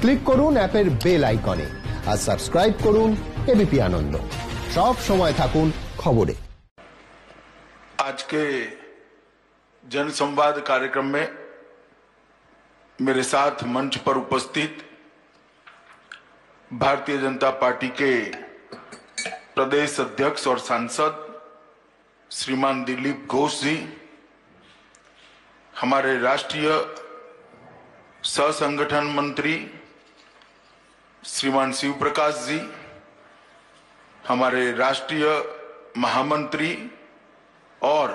Click করুন অ্যাপের bell আইকনে আর সাবস্ক্রাইব করুন এবিপি আনন্দ। সব সময় থাকুন খবরে। आज के जन संवाद कार्यक्रम में मेरे साथ मंच पर उपस्थित भारतीय जनता पार्टी के प्रदेश अध्यक्ष और सांसद श्रीमान दिलीप घोष जी, हमारे राष्ट्रीय सह संगठन मंत्री श्रीमान शिव प्रकाश जी, हमारे राष्ट्रीय महामंत्री और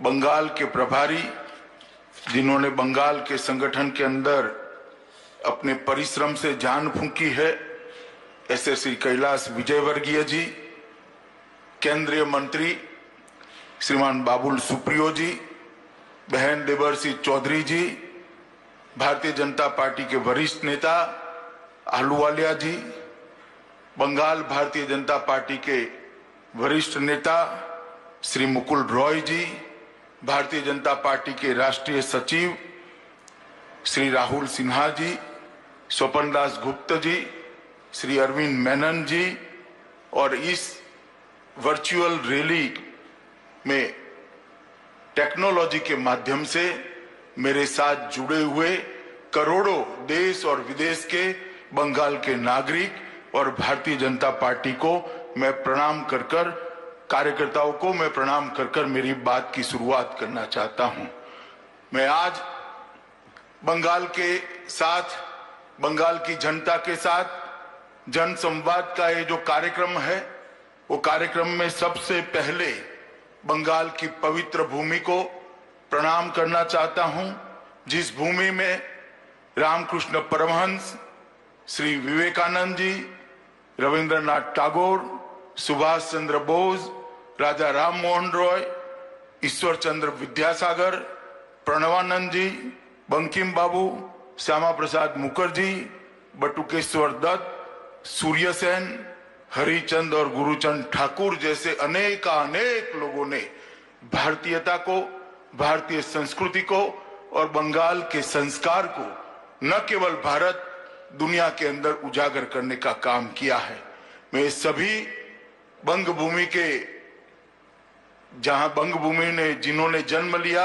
बंगाल के प्रभारी जिन्होंने बंगाल के संगठन के अंदर अपने परिश्रम से जान फूंकी है, ऐसे श्री कैलाश विजयवर्गीय जी, केंद्रीय मंत्री श्रीमान बाबुल सुप्रियो जी, बहन देवर्षी चौधरी जी, भारतीय जनता पार्टी के वरिष्ठ नेता आहलूवालिया जी, बंगाल भारतीय जनता पार्टी के वरिष्ठ नेता श्री मुकुल रॉय जी, भारतीय जनता पार्टी के राष्ट्रीय सचिव श्री राहुल सिन्हा जी, स्वपन दास गुप्त जी, श्री अरविंद मेनन जी, और इस वर्चुअल रैली में टेक्नोलॉजी के माध्यम से मेरे साथ जुड़े हुए करोड़ों देश और विदेश के बंगाल के नागरिक और भारतीय जनता पार्टी को मैं प्रणाम कर कार्यकर्ताओं को मैं प्रणाम कर मेरी बात की शुरुआत करना चाहता हूं। मैं आज बंगाल के साथ, बंगाल की जनता के साथ जन संवाद का ये जो कार्यक्रम है, वो कार्यक्रम में सबसे पहले बंगाल की पवित्र भूमि को प्रणाम करना चाहता हूं, जिस भूमि में रामकृष्ण परमहंस, श्री विवेकानंद जी, रविंद्रनाथ टैगोर, सुभाष चंद्र बोस, राजा राम मोहन रॉय, ईश्वर चंद्र विद्यासागर, प्रणवानंद जी, बंकिम बाबू, श्यामा प्रसाद मुखर्जी, बटुकेश्वर दत्त, सूर्यसेन, हरिचंद और गुरुचंद ठाकुर जैसे अनेक लोगों ने भारतीयता को, भारतीय संस्कृति को और बंगाल के संस्कार को न केवल भारत, दुनिया के अंदर उजागर करने का काम किया है। मैं सभी बंग भूमि के, जहां बंग भूमि ने जिन्होंने जन्म लिया,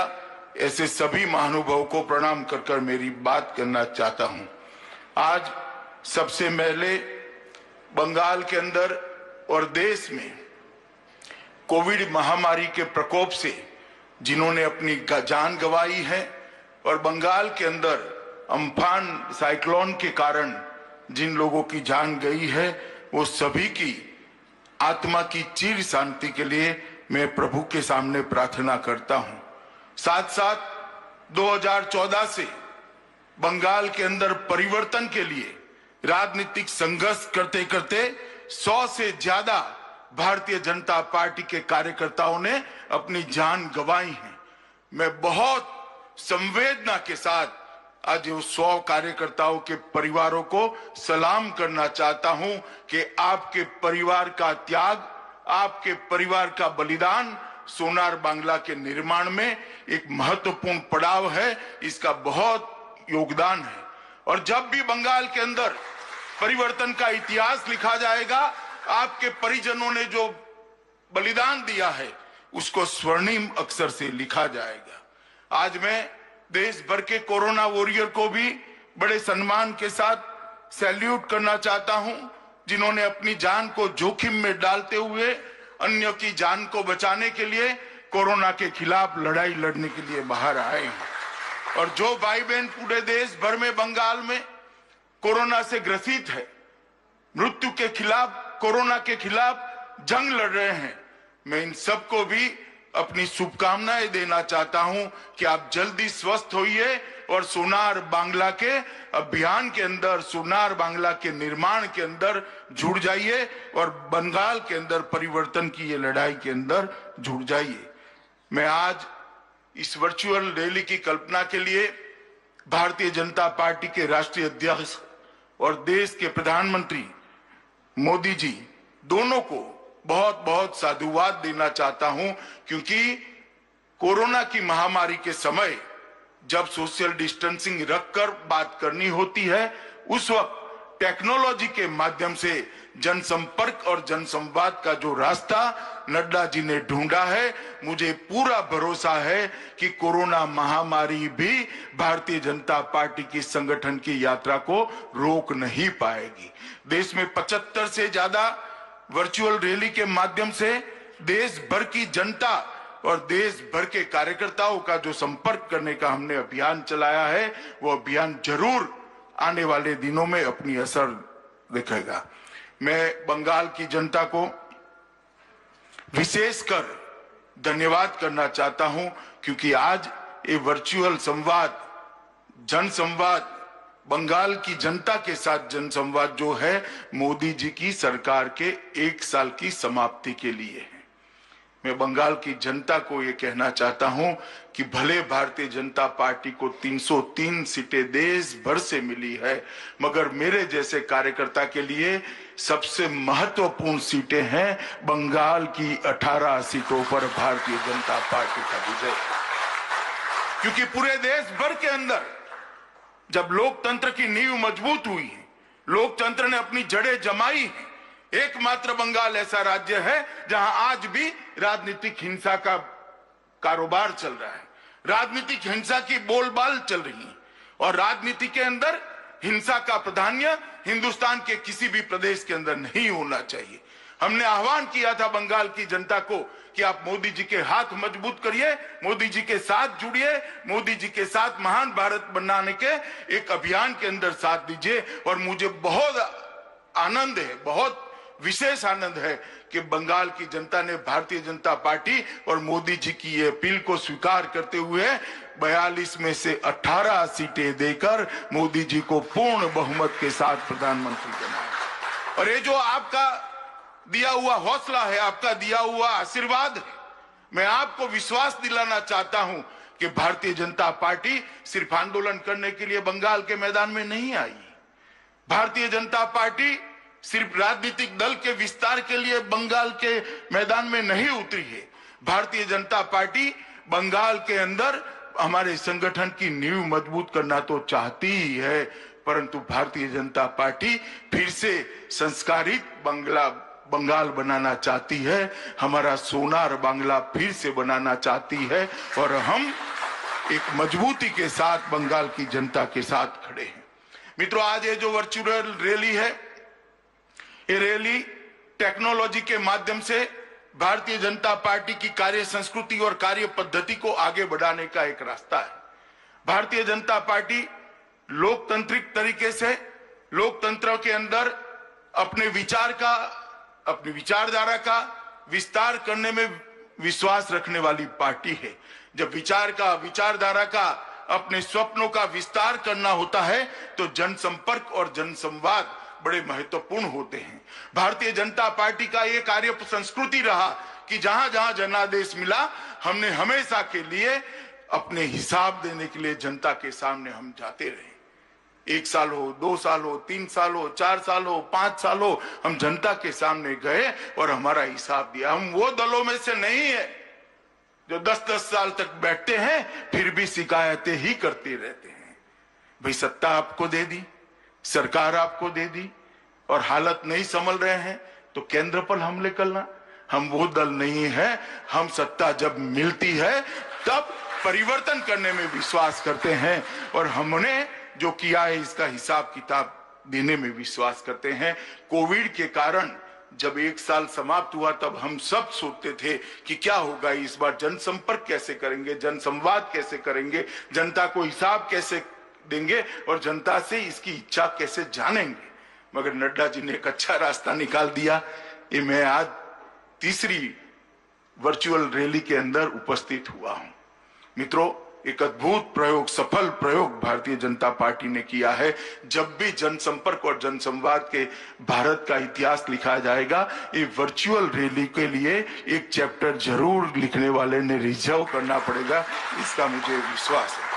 ऐसे सभी महानुभावों को प्रणाम कर मेरी बात करना चाहता हूं। आज सबसे पहले बंगाल के अंदर और देश में कोविड महामारी के प्रकोप से जिन्होंने अपनी जान गंवाई है और बंगाल के अंदर अम्फान साइक्लोन के कारण जिन लोगों की जान गई है, वो सभी की आत्मा की चिर शांति के लिए मैं प्रभु के सामने प्रार्थना करता हूं। साथ साथ 2014 से बंगाल के अंदर परिवर्तन के लिए राजनीतिक संघर्ष करते 100 से ज्यादा भारतीय जनता पार्टी के कार्यकर्ताओं ने अपनी जान गंवाई है। मैं बहुत संवेदना के साथ आज 100 कार्यकर्ताओं के परिवारों को सलाम करना चाहता हूं कि आपके परिवार का त्याग, आपके परिवार का बलिदान सोनार बांग्ला के निर्माण में एक महत्वपूर्ण पड़ाव है, इसका बहुत योगदान है। और जब भी बंगाल के अंदर परिवर्तन का इतिहास लिखा जाएगा, आपके परिजनों ने जो बलिदान दिया है उसको स्वर्णिम अक्षर से लिखा जाएगा। आज मैं देश भर के कोरोना वॉरियर को भी बड़े सम्मान के साथ सैल्यूट करना चाहता हूं, जिन्होंने अपनी जान को जोखिम में डालते हुए अन्य की जान को बचाने के लिए कोरोना के खिलाफ लड़ाई लड़ने के लिए बाहर आए हैं। और जो भाई बहन पूरे देश भर में बंगाल में कोरोना से ग्रसित है, मृत्यु के खिलाफ, कोरोना के खिलाफ जंग लड़ रहे हैं, मैं इन सबको भी अपनी शुभकामनाएं देना चाहता हूं कि आप जल्दी स्वस्थ होइए और सोनार बांग्ला के अभियान के अंदर, सोनार बांग्ला के निर्माण के अंदर जुड़ जाइए और बंगाल के अंदर परिवर्तन की ये लड़ाई के अंदर जुड़ जाइए। मैं आज इस वर्चुअल रैली की कल्पना के लिए भारतीय जनता पार्टी के राष्ट्रीय अध्यक्ष और देश के प्रधानमंत्री मोदी जी दोनों को बहुत बहुत साधुवाद देना चाहता हूं, क्योंकि कोरोना की महामारी के समय जब सोशल डिस्टेंसिंग रखकर बात करनी होती है, उस वक्त टेक्नोलॉजी के माध्यम से जनसंपर्क और जनसंवाद का जो रास्ता नड्डा जी ने ढूंढा है, मुझे पूरा भरोसा है कि कोरोना महामारी भी भारतीय जनता पार्टी की संगठन की यात्रा को रोक नहीं पाएगी। देश में 75 से ज्यादा वर्चुअल रैली के माध्यम से देश भर की जनता और देश भर के कार्यकर्ताओं का जो संपर्क करने का हमने अभियान चलाया है, वो अभियान जरूर आने वाले दिनों में अपनी असर दिखेगा। मैं बंगाल की जनता को विशेषकर धन्यवाद करना चाहता हूं, क्योंकि आज ये वर्चुअल संवाद, जनसंवाद, बंगाल की जनता के साथ जनसंवाद जो है, मोदी जी की सरकार के 1 साल की समाप्ति के लिए है। मैं बंगाल की जनता को ये कहना चाहता हूं कि भले भारतीय जनता पार्टी को 303 सीटें देश भर से मिली है, मगर मेरे जैसे कार्यकर्ता के लिए सबसे महत्वपूर्ण सीटें हैं बंगाल की 18 सीटों पर भारतीय जनता पार्टी का विजय। क्योंकि पूरे देश भर के अंदर जब लोकतंत्र की नींव मजबूत हुई है, लोकतंत्र ने अपनी जड़ें जमाई है, एकमात्र बंगाल ऐसा राज्य है जहां आज भी राजनीतिक हिंसा का कारोबार चल रहा है, राजनीतिक हिंसा की बोलबाल चल रही है, और राजनीति के अंदर हिंसा का प्राधान्य हिंदुस्तान के किसी भी प्रदेश के अंदर नहीं होना चाहिए। हमने आह्वान किया था बंगाल की जनता को कि आप मोदी जी के हाथ मजबूत करिए, मोदी जी के साथ जुड़िए, मोदी जी के साथ महान भारत बनाने के एक अभियान के अंदर साथ दीजिए। और मुझे बहुत आनंद है, बहुत विशेष आनंद है कि बंगाल की जनता ने भारतीय जनता पार्टी और मोदी जी की ये अपील को स्वीकार करते हुए 42 में से 18 सीटें देकर मोदी जी को पूर्ण बहुमत के साथ प्रधानमंत्री बनाया। और ये जो आपका दिया हुआ हौसला है, आपका दिया हुआ आशीर्वाद है, मैं आपको विश्वास दिलाना चाहता हूं कि भारतीय जनता पार्टी सिर्फ आंदोलन करने के लिए बंगाल के मैदान में नहीं आई। भारतीय जनता पार्टी सिर्फ राजनीतिक दल के विस्तार के लिए बंगाल के मैदान में नहीं उतरी है। भारतीय जनता पार्टी बंगाल के अंदर हमारे संगठन की नींव मजबूत करना तो चाहती ही है, परंतु भारतीय जनता पार्टी फिर से संस्कारित बंगाल बनाना चाहती है, हमारा सोनार बांग्ला फिर से बनाना चाहती है, और हम एक मजबूती के साथ बंगाल की जनता के साथ खड़े हैं। मित्रों, आज ये जो वर्चुअल रैली है, ये रैली टेक्नोलॉजी के माध्यम से भारतीय जनता पार्टी की कार्य संस्कृति और कार्य पद्धति को आगे बढ़ाने का एक रास्ता है। भारतीय जनता पार्टी लोकतांत्रिक तरीके से लोकतंत्र के अंदर अपने विचारधारा का विस्तार करने में विश्वास रखने वाली पार्टी है। जब विचारधारा का, अपने स्वप्नों का विस्तार करना होता है तो जनसंपर्क और जनसंवाद बड़े महत्वपूर्ण होते हैं। भारतीय जनता पार्टी का ये कार्य संस्कृति रहा कि जहां जहां जनादेश मिला, हमने हमेशा के लिए अपने हिसाब देने के लिए जनता के सामने हम जाते रहे। 1 साल हो, 2 साल हो, 3 साल हो, 4 साल हो, 5 साल हो, हम जनता के सामने गए और हमारा हिसाब दिया। हम वो दलों में से नहीं है जो 10-10 साल तक बैठते हैं फिर भी शिकायतें ही करते रहते हैं। भाई, सत्ता आपको दे दी, सरकार आपको दे दी और हालत नहीं संभल रहे हैं तो केंद्र पर हमले करना, हम वो दल नहीं है। हम सत्ता जब मिलती है तब परिवर्तन करने में विश्वास करते हैं, और हमने जो किया है इसका हिसाब किताब देने में विश्वास करते हैं। कोविड के कारण जब 1 साल समाप्त हुआ तब हम सब सोचते थे कि क्या होगा इस बार, जनसंपर्क कैसे करेंगे, जनसंवाद कैसे करेंगे, जनता को हिसाब कैसे देंगे और जनता से इसकी इच्छा कैसे जानेंगे। मगर नड्डा जी ने एक अच्छा रास्ता निकाल दिया। ये मैं आज तीसरी वर्चुअल रैली के अंदर उपस्थित हुआ हूं। मित्रों, एक अद्भुत प्रयोग, सफल प्रयोग भारतीय जनता पार्टी ने किया है। जब भी जनसंपर्क और जनसंवाद के भारत का इतिहास लिखा जाएगा, ये वर्चुअल रैली के लिए एक चैप्टर जरूर लिखने वाले ने रिजर्व करना पड़ेगा, इसका मुझे विश्वास है।